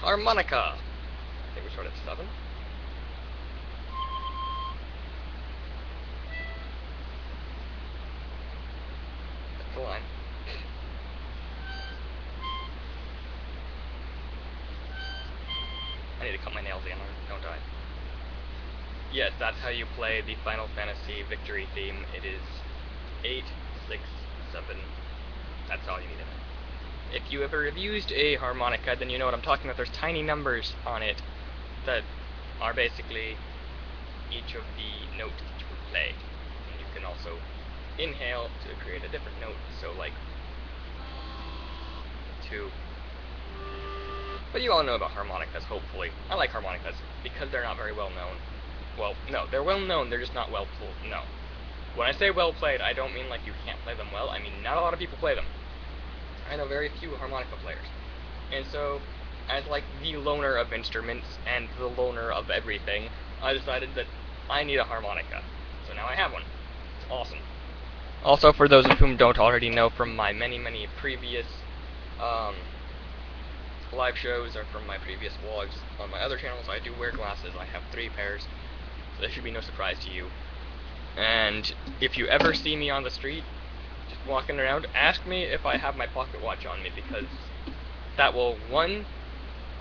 harmonica. I think we start at 7. That's the line. I need to cut my nails again, don't I? Yes, that's how you play the Final Fantasy victory theme. It is 8, 6, 7. That's all you need in it. If you ever have used a harmonica, then you know what I'm talking about. There's tiny numbers on it that are basically each of the notes that you would play. And you can also inhale to create a different note, so like 2. But you all know about harmonicas, hopefully. I like harmonicas because they're not very well known. Well, no, they're well known, they're just not well played. No. When I say well played, I don't mean like you can't play them well. I mean not a lot of people play them. I know very few harmonica players. And so, as like the loner of instruments and the loner of everything, I decided that I need a harmonica. So now I have one. It's awesome. Also, for those of whom don't already know from my many previous live shows or from my previous vlogs on my other channels, I do wear glasses. I have 3 pairs, so this should be no surprise to you. And if you ever see me on the street, just walking around, ask me if I have my pocket watch on me, because that will, 1,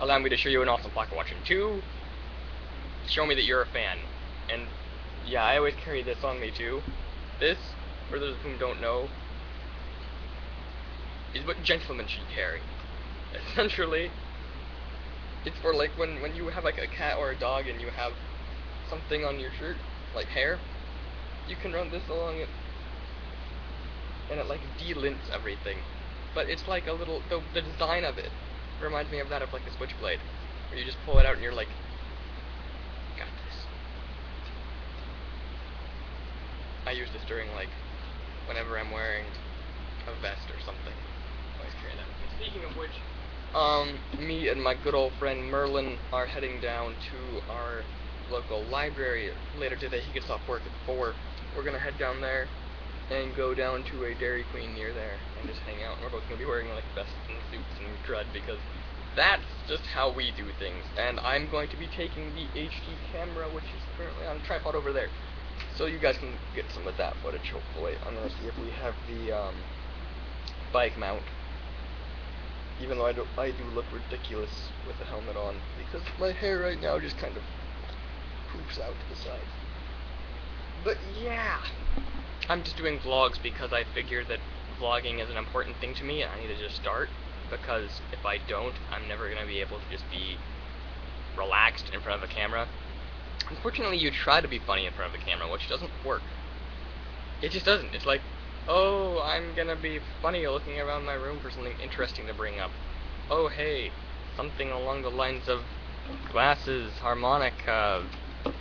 allow me to show you an awesome pocket watch, and 2, show me that you're a fan. And yeah, I always carry this on me too. This, for those of whom don't know, is what gentlemen should carry. Essentially, it's for like when you have like a cat or a dog and you have something on your shirt, like hair, you can run this along it, and it like delints everything. But it's like a little, the design of it reminds me of that of like a switchblade, where you just pull it out and you're like, got this. I use this during like, whenever I'm wearing a vest or something. I always carry that with me. Speaking of which, me and my good old friend Merlin are heading down to our local library later today. He gets off work at 4. We're gonna head down there and go down to a Dairy Queen near there and just hang out. And we're both gonna be wearing like vests and suits and crud, because that's just how we do things. And I'm going to be taking the HD camera, which is currently on a tripod over there, so you guys can get some of that footage, hopefully. I'm gonna see if we have the bike mount, even though I do look ridiculous with the helmet on, because my hair right now just kind of poops out to the side. But yeah, I'm just doing vlogs because I figure that vlogging is an important thing to me, and I need to just start, because if I don't, I'm never going to be able to just be relaxed in front of a camera. Unfortunately, you try to be funny in front of a camera, which doesn't work. It just doesn't. It's like, oh, I'm gonna be funny looking around my room for something interesting to bring up. Oh, hey, something along the lines of glasses, harmonica,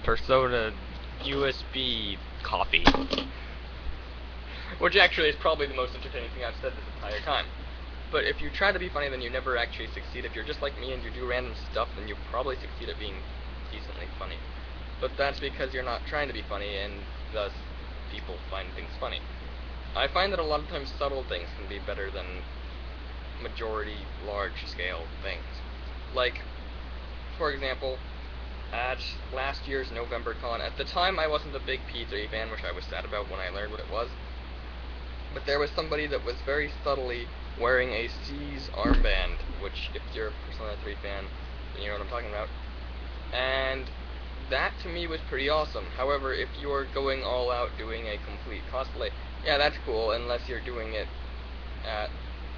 Persona, USB, coffee. Which actually is probably the most entertaining thing I've said this entire time. But if you try to be funny, then you never actually succeed. If you're just like me and you do random stuff, then you probably succeed at being decently funny. But that's because you're not trying to be funny, and thus people find things funny. I find that a lot of times subtle things can be better than majority large-scale things. Like, for example, at last year's November Con, at the time I wasn't a big P3 fan, which I was sad about when I learned what it was, but there was somebody that was very subtly wearing a C's armband, which, if you're a Persona 3 fan, then you know what I'm talking about, and that to me was pretty awesome. However, if you're going all out doing a complete cosplay, yeah, that's cool, unless you're doing it at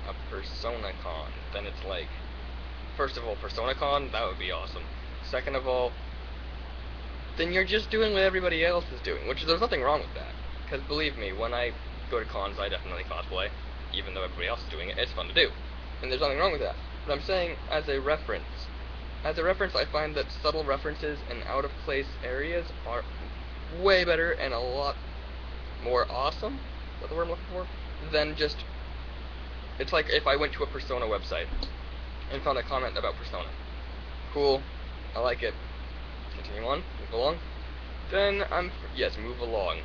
a Persona Con. Then it's like, first of all, Persona Con, that would be awesome. Second of all, then you're just doing what everybody else is doing, which there's nothing wrong with that. Because believe me, when I go to cons, I definitely cosplay, even though everybody else is doing it. It's fun to do, and there's nothing wrong with that. But I'm saying, as a reference, I find that subtle references and out-of-place areas are way better and a lot more awesome, is that the word I'm looking for, than just, it's like if I went to a Persona website and found a comment about Persona. Cool, I like it. Continue on, move along. Then yes, move along.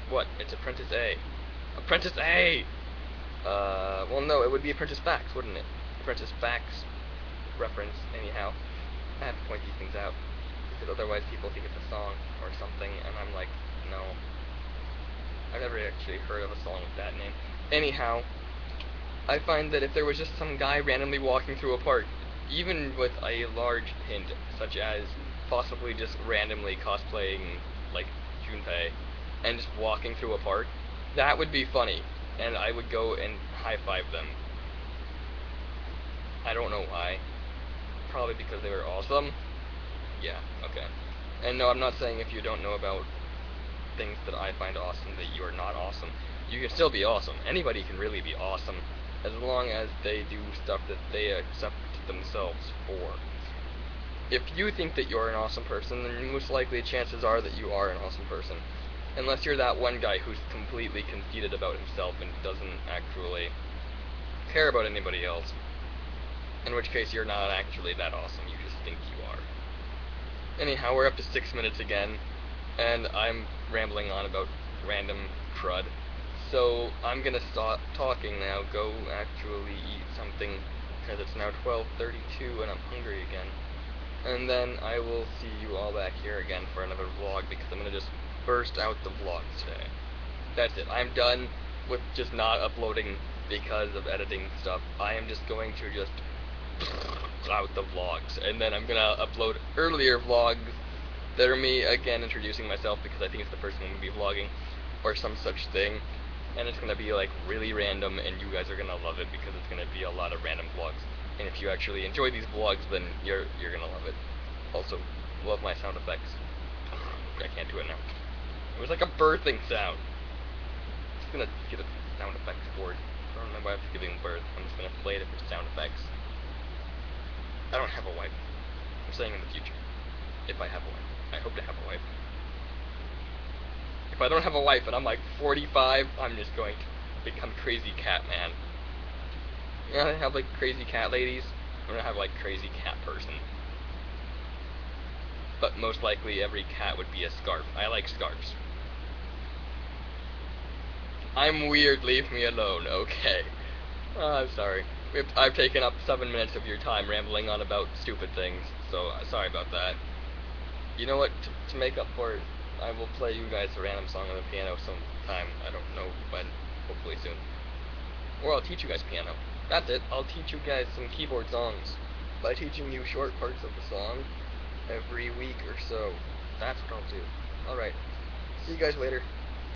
What? It's Apprentice A. Apprentice A! Well no, it would be Apprentice Fax, wouldn't it? Apprentice Fax reference. Anyhow, I have to point these things out because otherwise people think it's a song or something, and I'm like, no. I've never actually heard of a song with that name. Anyhow, I find that if there was just some guy randomly walking through a park, even with a large hint, such as possibly just randomly cosplaying like Junpei and just walking through a park, that would be funny, and I would go and high-five them. I don't know why. Probably because they were awesome. Yeah, okay. And no, I'm not saying if you don't know about things that I find awesome that you are not awesome. You can still be awesome. Anybody can really be awesome as long as they do stuff that they accept themselves for. If you think that you're an awesome person, then most likely chances are that you are an awesome person. Unless you're that one guy who's completely conceited about himself and doesn't actually care about anybody else. In which case you're not actually that awesome, you just think you are. Anyhow, we're up to 6 minutes again, and I'm rambling on about random crud. So I'm gonna stop talking now, go actually eat something, because it's now 12:32 and I'm hungry again. And then I will see you all back here again for another vlog, because I'm gonna just burst out the vlog today. That's it. I'm done with just not uploading because of editing stuff. I am just going to just out the vlogs, and then I'm gonna upload earlier vlogs that are me again introducing myself, because I think it's the first one I'm gonna be vlogging or some such thing, and it's gonna be like really random, and you guys are gonna love it because it's gonna be a lot of random vlogs. And if you actually enjoy these vlogs, then you're gonna love it. Also, love my sound effects. I can't do it now. It was like a birthing sound. I'm just gonna get a sound effects board. I don't remember after giving birth. I'm just gonna play it for sound effects. I don't have a wife. I'm saying in the future. If I have a wife. I hope to have a wife. If I don't have a wife and I'm like 45, I'm just going to become crazy cat man. You know, I have like crazy cat ladies. I'm gonna have like crazy cat person. But most likely every cat would be a scarf. I like scarves. I'm weird, leave me alone, okay. I'm sorry. I've taken up 7 minutes of your time rambling on about stupid things, so sorry about that. You know what, to make up for it, I will play you guys a random song on the piano sometime. I don't know when, hopefully soon. Or I'll teach you guys piano. That's it, I'll teach you guys some keyboard songs by teaching you short parts of the song every week or so. That's what I'll do. Alright, see you guys later.